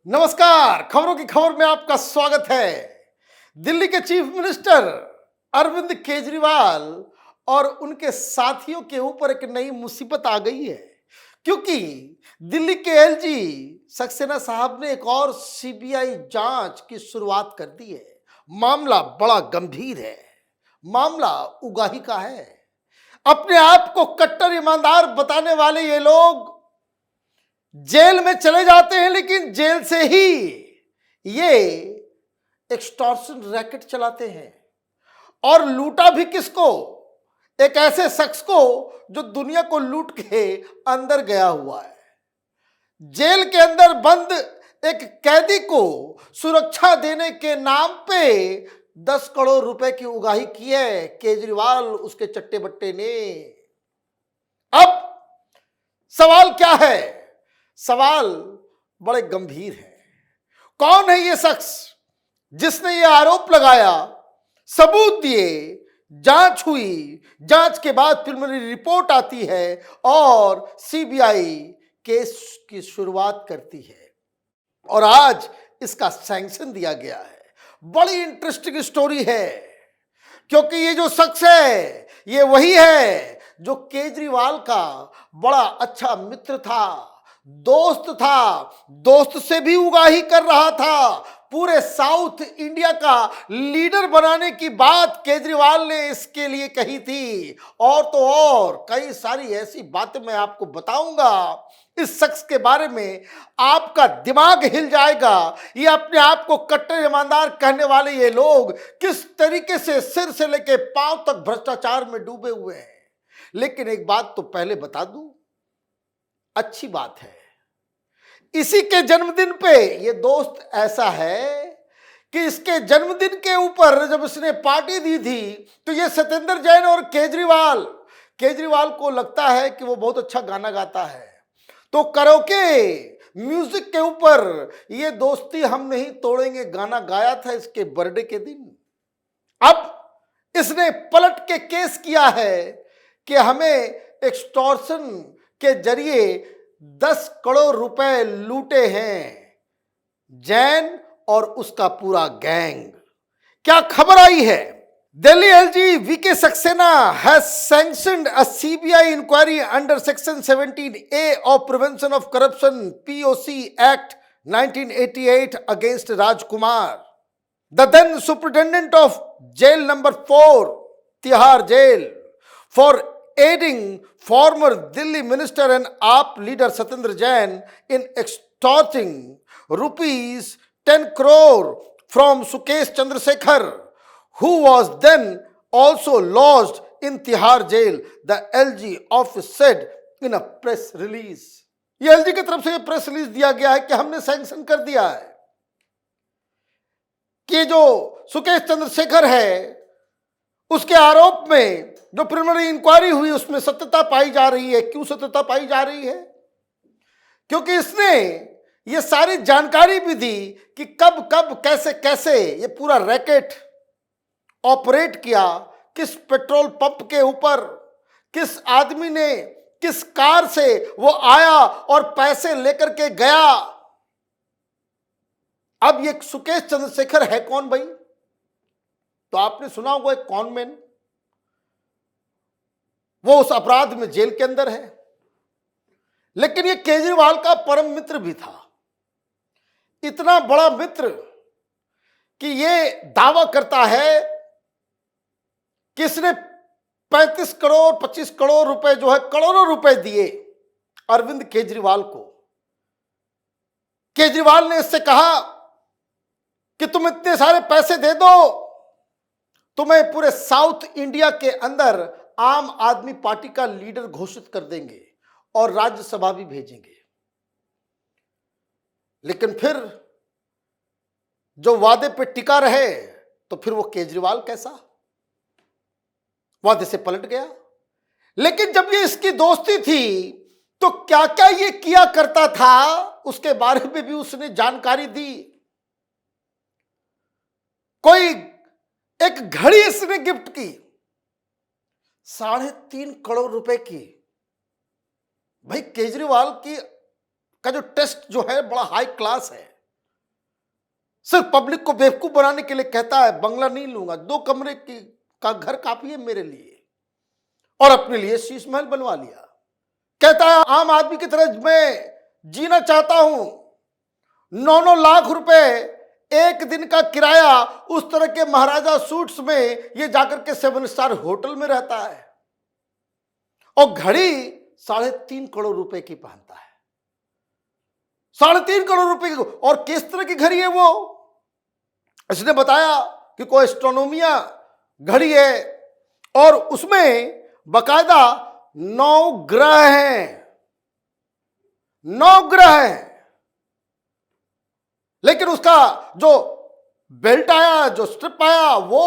नमस्कार। खबरों की खबर में आपका स्वागत है। दिल्ली के चीफ मिनिस्टर अरविंद केजरीवाल और उनके साथियों के ऊपर एक नई मुसीबत आ गई है, क्योंकि दिल्ली के एलजी सक्सेना साहब ने एक और सीबीआई जांच की शुरुआत कर दी है। मामला बड़ा गंभीर है, मामला उगाही का है। अपने आप को कट्टर ईमानदार बताने वाले ये लोग जेल में चले जाते हैं, लेकिन जेल से ही ये एक्सटॉर्शन रैकेट चलाते हैं। और लूटा भी किसको? एक ऐसे शख्स को जो दुनिया को लूट के अंदर गया हुआ है। जेल के अंदर बंद एक कैदी को सुरक्षा देने के नाम पे 10 करोड़ रुपए की उगाही की है केजरीवाल उसके चट्टे बट्टे ने। अब सवाल क्या है? सवाल बड़े गंभीर है। कौन है ये शख्स जिसने ये आरोप लगाया, सबूत दिए, जांच हुई, जांच के बाद प्रिलिमिनरी रिपोर्ट आती है और सीबीआई केस की शुरुआत करती है और आज इसका सैंक्शन दिया गया है। बड़ी इंटरेस्टिंग स्टोरी है, क्योंकि ये जो शख्स है ये वही है जो केजरीवाल का बड़ा अच्छा मित्र था, दोस्त था, दोस्त से भी उगाही कर रहा था। पूरे साउथ इंडिया का लीडर बनाने की बात केजरीवाल ने इसके लिए कही थी। और तो और कई सारी ऐसी बातें मैं आपको बताऊंगा इस शख्स के बारे में, आपका दिमाग हिल जाएगा। ये अपने आप को कट्टर ईमानदार कहने वाले ये लोग किस तरीके से सिर से लेके पांव तक भ्रष्टाचार में डूबे हुए हैं। लेकिन एक बात तो पहले बता दूं, अच्छी बात है, इसी के जन्मदिन पे ये दोस्त ऐसा है कि इसके जन्मदिन के ऊपर जब इसने पार्टी दी थी तो ये सत्येंद्र जैन और केजरीवाल को लगता है कि वो बहुत अच्छा गाना गाता है, तो करोके म्यूजिक के ऊपर ये दोस्ती हम नहीं तोड़ेंगे गाना गाया था इसके बर्थडे के दिन। अब इसने पलट के केस किया है कि हमें एक्सटॉर्शन के जरिए 10 करोड़ रुपए लूटे हैं जैन और उसका पूरा गैंग। क्या खबर आई है? Delhi LG VK Saxena has sanctioned a CBI inquiry under section 17A of prevention of corruption POC act 1988 against Rajkumar, the then superintendent of jail number 4 Tihar jail, for aiding former Delhi minister and AAP leader Satyendra Jain in extorting rupees 10 crore from Sukesh Chandrasekhar, who was then also lodged in Tihar jail, the LG office said in a press release। ये LG की तरफ से ये press release दिया गया है कि हमने सैंक्शन कर दिया है कि जो सुकेश चंद्रशेखर है उसके आरोप में जो प्रिलिमिनरी इंक्वायरी हुई उसमें सत्यता पाई जा रही है। क्यों सत्यता पाई जा रही है? क्योंकि इसने ये सारी जानकारी भी दी कि कब कब कैसे कैसे ये पूरा रैकेट ऑपरेट किया, किस पेट्रोल पंप के ऊपर, किस आदमी ने किस कार से वो आया और पैसे लेकर के गया। अब ये सुकेश चंद्रशेखर है कौन भाई? तो आपने सुना होगा एक कॉनमैन, वो उस अपराध में जेल के अंदर है, लेकिन ये केजरीवाल का परम मित्र भी था। इतना बड़ा मित्र कि ये दावा करता है कि इसने 35 करोड़ 25 करोड़ रुपए जो है करोड़ों रुपए दिए अरविंद केजरीवाल को। केजरीवाल ने इससे कहा कि तुम इतने सारे पैसे दे दो, तुम्हें पूरे साउथ इंडिया के अंदर आम आदमी पार्टी का लीडर घोषित कर देंगे और राज्यसभा भी भेजेंगे। लेकिन फिर जो वादे पे टिका रहे तो फिर वो केजरीवाल कैसा, वादे से पलट गया। लेकिन जब ये इसकी दोस्ती थी तो क्या क्या ये किया करता था उसके बारे में भी उसने जानकारी दी। कोई एक घड़ी इसने गिफ्ट की 3.5 करोड़ रुपए की। भाई केजरीवाल की का जो टेस्ट जो है बड़ा हाई क्लास है, सिर्फ पब्लिक को बेवकूफ बनाने के लिए कहता है बंगला नहीं लूंगा, 2 कमरे की का घर काफी है मेरे लिए, और अपने लिए शीश महल बनवा लिया। कहता है आम आदमी की तरह मैं जीना चाहता हूं, 9-9 लाख रुपए एक दिन का किराया, उस तरह के महाराजा सूट्स में ये जाकर के 7 स्टार होटल में रहता है, और घड़ी 3.5 करोड़ रुपए की पहनता है। 3.5 करोड़ रुपए की, और किस तरह की घड़ी है वो? इसने बताया कि कोई एस्ट्रोनोमिया घड़ी है, और उसमें बकायदा 9 ग्रह हैं, 9 ग्रह हैं। लेकिन उसका जो बेल्ट आया, जो स्ट्रिप आया, वो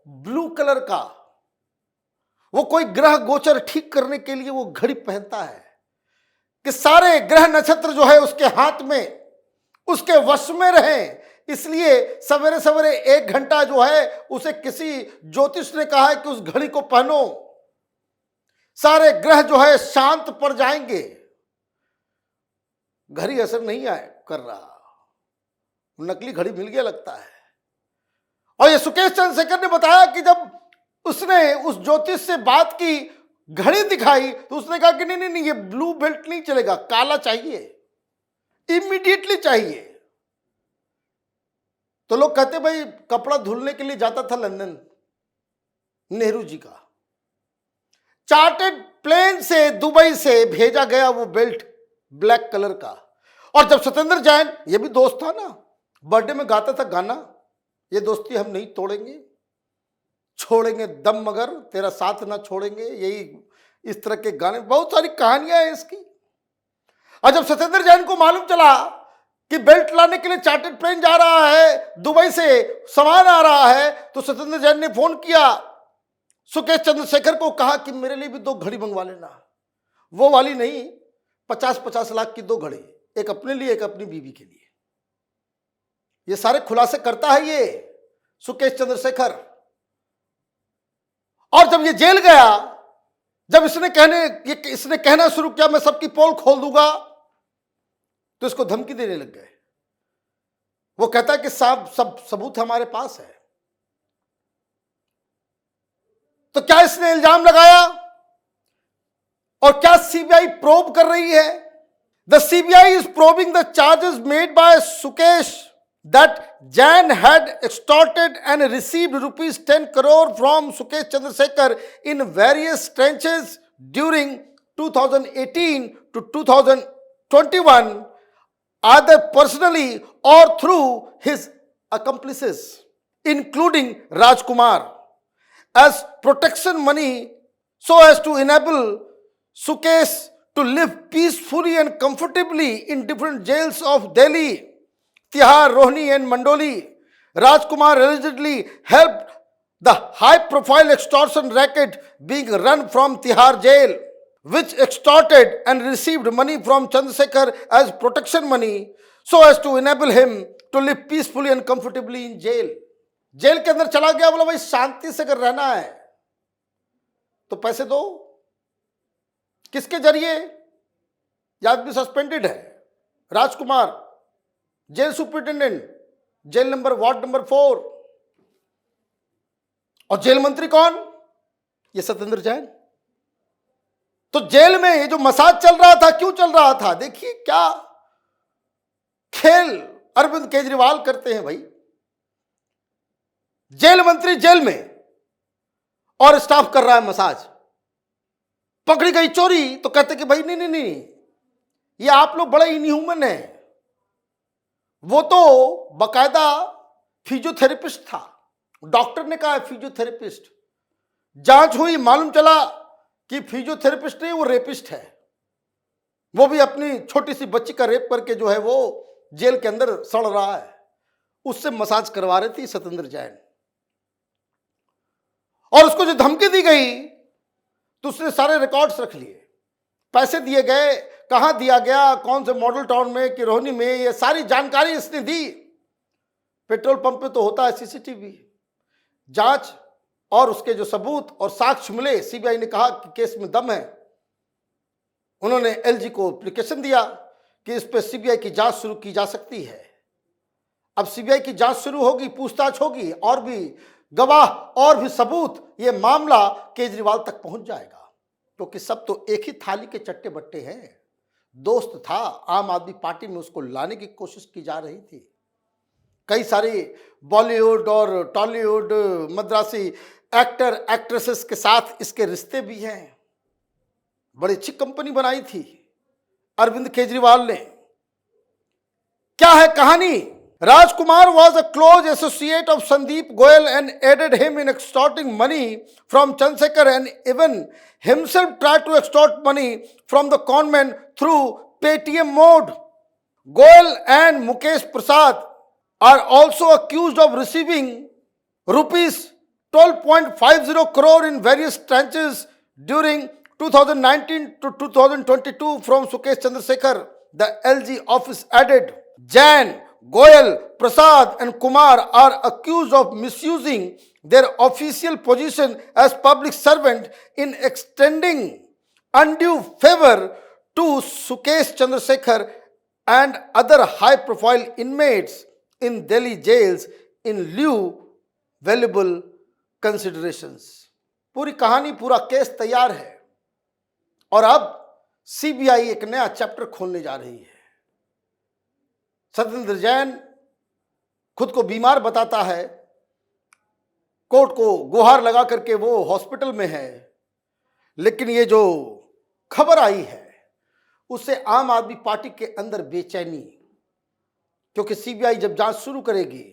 ब्लू कलर का, वो कोई ग्रह गोचर ठीक करने के लिए वो घड़ी पहनता है कि सारे ग्रह नक्षत्र जो है उसके हाथ में, उसके वश में रहें। इसलिए सवेरे सवेरे 1 घंटा जो है उसे किसी ज्योतिष ने कहा है कि उस घड़ी को पहनो, सारे ग्रह जो है शांत पड़ जाएंगे। घड़ी असर नहीं कर रहा, नकली घड़ी मिल गया लगता है। और ये सुकेश चंद्रशेखर ने बताया कि जब उसने उस ज्योतिष से बात की, घड़ी दिखाई, तो उसने कहा कि नहीं नहीं नहीं, ये ब्लू बेल्ट नहीं चलेगा, काला चाहिए, इमीडिएटली चाहिए। तो लोग कहते भाई कपड़ा धुलने के लिए जाता था लंदन, नेहरू जी का चार्टर्ड प्लेन से दुबई से भेजा गया वो बेल्ट ब्लैक कलर का। और जब सत्येंद्र जैन, ये भी दोस्त था ना, बर्थडे में गाता था गाना, ये दोस्ती हम नहीं तोड़ेंगे, छोड़ेंगे दम मगर तेरा साथ ना छोड़ेंगे, यही इस तरह के गाने, बहुत सारी कहानियां हैं इसकी। और जब सत्येंद्र जैन को मालूम चला कि बेल्ट लाने के लिए चार्टर्ड प्लेन जा रहा है, दुबई से सामान आ रहा है, तो सत्येंद्र जैन ने फोन किया सुकेश चंद्रशेखर को, कहा कि मेरे लिए भी 2 घड़ी मंगवा लेना, वो वाली नहीं, 50-50 लाख की 2 घड़ी, एक अपने लिए एक अपनी बीवी के लिए। ये सारे खुलासे करता है ये सुकेश चंद्रशेखर। और जब ये जेल गया, जब इसने कहना शुरू किया मैं सबकी पोल खोल दूंगा, तो इसको धमकी देने लग गए। वो कहता है कि साहब सब सबूत हमारे पास है। तो क्या इसने इल्जाम लगाया, और क्या सीबीआई प्रोब कर रही है? The CBI is probing the charges made by Sukesh that Jain had extorted and received rupees 10 crore from Sukesh Chandrasekhar in various tranches during 2018 to 2021, either personally or through his accomplices, including Rajkumar, as protection money so as to enable Sukesh to live peacefully and comfortably in different jails of Delhi, Tihar, Rohni and Mandoli. Rajkumar allegedly helped the high-profile extortion racket being run from Tihar jail, which extorted and received money from Chandrasekhar as protection money so as to enable him to live peacefully and comfortably in jail. Jail के अंदर चला गया, बोला भाई शांति से अगर रहना है तो पैसे दो। किसके जरिए? यह आदमी सस्पेंडेड है, Rajkumar, jail superintendent, jail number ward number 4। और जेल मंत्री कौन? ये सत्येंद्र जैन। तो जेल में ये जो मसाज चल रहा था, क्यों चल रहा था? देखिए क्या खेल अरविंद केजरीवाल करते हैं भाई। जेल मंत्री जेल में और स्टाफ कर रहा है मसाज। पकड़ी गई चोरी तो कहते कि भाई नहीं नहीं नहीं, ये आप लोग बड़े इनह्यूमन हैं। वो तो बकायदा फिजियोथेरेपिस्ट था, डॉक्टर ने कहा फिजियोथेरेपिस्ट। जांच हुई, मालूम चला कि फिजियोथेरेपिस्ट नहीं, वो रेपिस्ट है। वो भी अपनी छोटी सी बच्ची का रेप करके जो है वो जेल के अंदर सड़ रहा है, उससे मसाज करवा रही थी सत्येंद्र जैन। और उसको जो धमकी दी गई तो उसने सारे रिकॉर्ड्स रख लिए, पैसे दिए गए, कहां दिया गया, कौन से मॉडल टाउन में कि रोहिणी में, ये सारी जानकारी इसने दी। पेट्रोल पंप पे तो होता है सीसीटीवी। जांच और उसके जो सबूत और साक्ष्य मिले, सीबीआई ने कहा कि केस में दम है। उन्होंने एलजी को एप्लीकेशन दिया कि इस पे सीबीआई की जांच शुरू की जा सकती है। अब सीबीआई की जांच शुरू होगी, पूछताछ होगी, और भी गवाह और भी सबूत, ये मामला केजरीवाल तक पहुंच जाएगा, क्योंकि सब तो एक ही थाली के चट्टे बट्टे हैं। दोस्त था, आम आदमी पार्टी में उसको लाने की कोशिश की जा रही थी। कई सारे बॉलीवुड और टॉलीवुड मद्रासी एक्टर एक्ट्रेसेस के साथ इसके रिश्ते भी हैं। बड़ी अच्छी कंपनी बनाई थी अरविंद केजरीवाल ने। क्या है कहानी? Rajkumar was a close associate of Sandeep Goyal and aided him in extorting money from Chandrasekhar, and even himself tried to extort money from the conman through Paytm mode. Goyal and Mukesh Prasad are also accused of receiving rupees 12.50 crore in various tranches during 2019 to 2022 from Sukesh Chandrasekhar. The LG office added. Jain, Goyal, Prasad and Kumar are accused of misusing their official position as public servant in extending undue favor to Sukesh Chandrasekhar and other high-profile inmates in Delhi jails in lieu valuable considerations. पूरी कहानी, पूरा case तैयार है और अब CBI एक नया chapter खोलने जा रही है। सत्येंद्र जैन खुद को बीमार बताता है, कोर्ट को गुहार लगा करके वो हॉस्पिटल में है, लेकिन ये जो खबर आई है उससे आम आदमी पार्टी के अंदर बेचैनी, क्योंकि सीबीआई जब जांच शुरू करेगी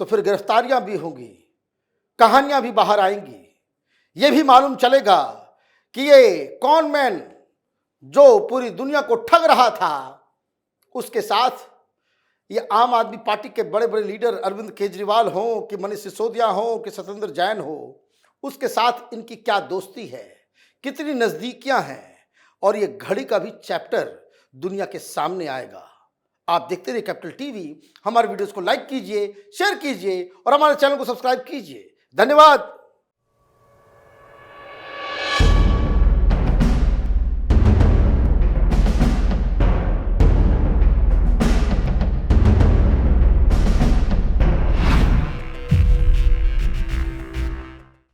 तो फिर गिरफ्तारियां भी होंगी, कहानियां भी बाहर आएंगी। ये भी मालूम चलेगा कि ये कौन मैन जो पूरी दुनिया को ठग रहा था, उसके साथ ये आम आदमी पार्टी के बड़े बड़े लीडर अरविंद केजरीवाल हो कि मनीष सिसोदिया हो कि सत्येंद्र जैन हो, उसके साथ इनकी क्या दोस्ती है, कितनी नजदीकियां हैं, और ये घड़ी का भी चैप्टर दुनिया के सामने आएगा। आप देखते रहिए कैपिटल टीवी। हमारे वीडियोस को लाइक कीजिए, शेयर कीजिए और हमारे चैनल को सब्सक्राइब कीजिए। धन्यवाद।